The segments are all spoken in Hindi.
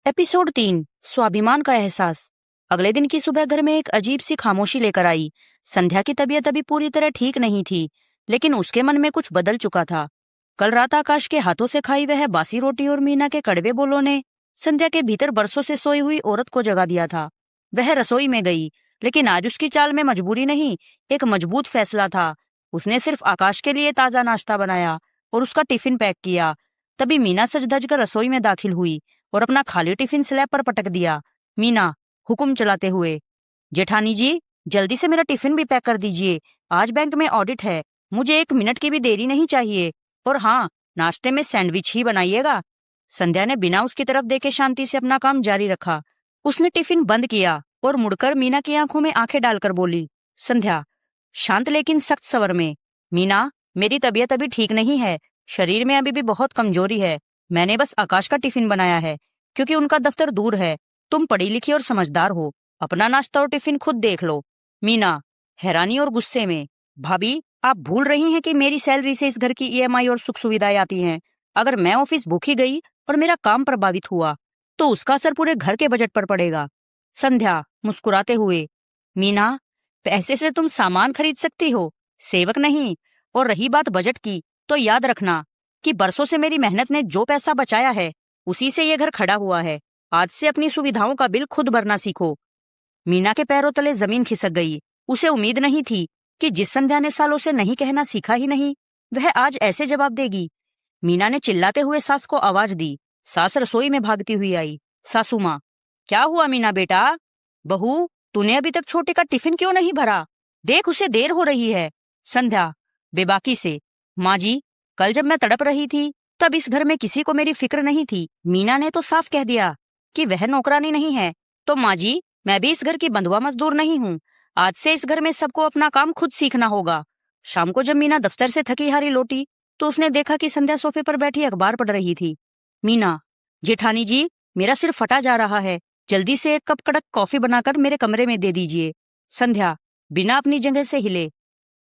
एपिसोड 3 स्वाभिमान का एहसास। अगले दिन की सुबह घर में एक अजीब सी खामोशी लेकर आई। संध्या की तबीयत अभी पूरी तरह ठीक नहीं थी, लेकिन उसके मन में कुछ बदल चुका था। कल रात आकाश के हाथों से खाई वह बासी रोटी और मीना के कड़वे बोलों ने संध्या के भीतर बरसों से सोई हुई औरत को जगा दिया था। वह रसोई में गई, लेकिन आज उसकी चाल में मजबूरी नहीं, एक मजबूत फैसला था। उसने सिर्फ आकाश के लिए ताजा नाश्ता बनाया और उसका टिफिन पैक किया। तभी मीना सज धज कर रसोई में दाखिल हुई और अपना खाली टिफिन स्लैब पर पटक दिया। मीना हुक्म चलाते हुए, जेठानी जी, जल्दी से मेरा टिफिन भी पैक कर दीजिए। आज बैंक में ऑडिट है, मुझे 1 मिनट की भी देरी नहीं चाहिए। और हाँ, नाश्ते में सैंडविच ही बनाइएगा। संध्या ने बिना उसकी तरफ देखे शांति से अपना काम जारी रखा। उसने टिफिन बंद किया और मुड़कर मीना की आंखों में आंखें डालकर बोली, संध्या शांत लेकिन सख्त स्वर में, मीना, मेरी तबीयत अभी ठीक नहीं है, शरीर में अभी भी बहुत कमजोरी है। मैंने बस आकाश का टिफिन बनाया है, क्योंकि उनका दफ्तर दूर है। तुम पढ़ी लिखी और समझदार हो, अपना नाश्ता और टिफिन खुद देख लो। मीना हैरानी और गुस्से में, भाभी, आप भूल रही हैं कि मेरी सैलरी से इस घर की ईएमआई और सुख सुविधाएं आती हैं। अगर मैं ऑफिस भूखी गई और मेरा काम प्रभावित हुआ, तो उसका असर पूरे घर के बजट पर पड़ेगा। संध्या मुस्कुराते हुए, मीना, पैसे से तुम सामान खरीद सकती हो, सेवक नहीं। और रही बात बजट की, तो याद रखना कि बरसों से मेरी मेहनत ने जो पैसा बचाया है, उसी से ये घर खड़ा हुआ है। आज से अपनी सुविधाओं का बिल खुद भरना सीखो। मीना के पैरों तले जमीन खिसक गई। उसे उम्मीद नहीं थी कि जिस संध्या ने सालों से नहीं कहना सीखा ही नहीं, वह आज ऐसे जवाब देगी। मीना ने चिल्लाते हुए सास को आवाज दी। सास रसोई में भागती हुई आई। सासू माँ, क्या हुआ मीना बेटा? बहू, तूने अभी तक छोटे का टिफिन क्यों नहीं भरा? देख, उसे देर हो रही है। संध्या बेबाकी से, माँ जी, कल जब मैं तड़प रही थी, तब इस घर में किसी को मेरी फिक्र नहीं थी। मीना ने तो साफ कह दिया कि वह नौकरानी नहीं है। तो माँ जी, मैं भी इस घर की बंधुआ मजदूर नहीं हूँ। आज से इस घर में सबको अपना काम खुद सीखना होगा। शाम को जब मीना दफ्तर से थकी हारी लौटी, तो उसने देखा कि संध्या सोफे पर बैठी अखबार पढ़ रही थी। मीना, जेठानी जी, मेरा सिर फटा जा रहा है, जल्दी से 1 कप कड़क कॉफी बनाकर मेरे कमरे में दे दीजिए। संध्या बिना अपनी जगह से हिले,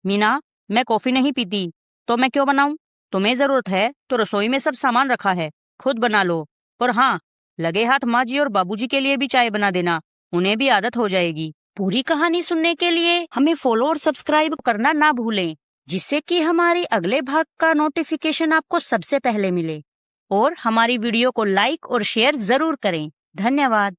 मीना, मैं कॉफी नहीं पीती। तो मैं क्यों बनाऊं? तुम्हें जरूरत है तो रसोई में सब सामान रखा है, खुद बना लो। और हाँ, लगे हाथ माँ जी और बाबूजी के लिए भी चाय बना देना, उन्हें भी आदत हो जाएगी। पूरी कहानी सुनने के लिए हमें फॉलो और सब्सक्राइब करना ना भूलें, जिससे कि हमारे अगले भाग का नोटिफिकेशन आपको सबसे पहले मिले। और हमारी वीडियो को लाइक और शेयर जरूर करें। धन्यवाद।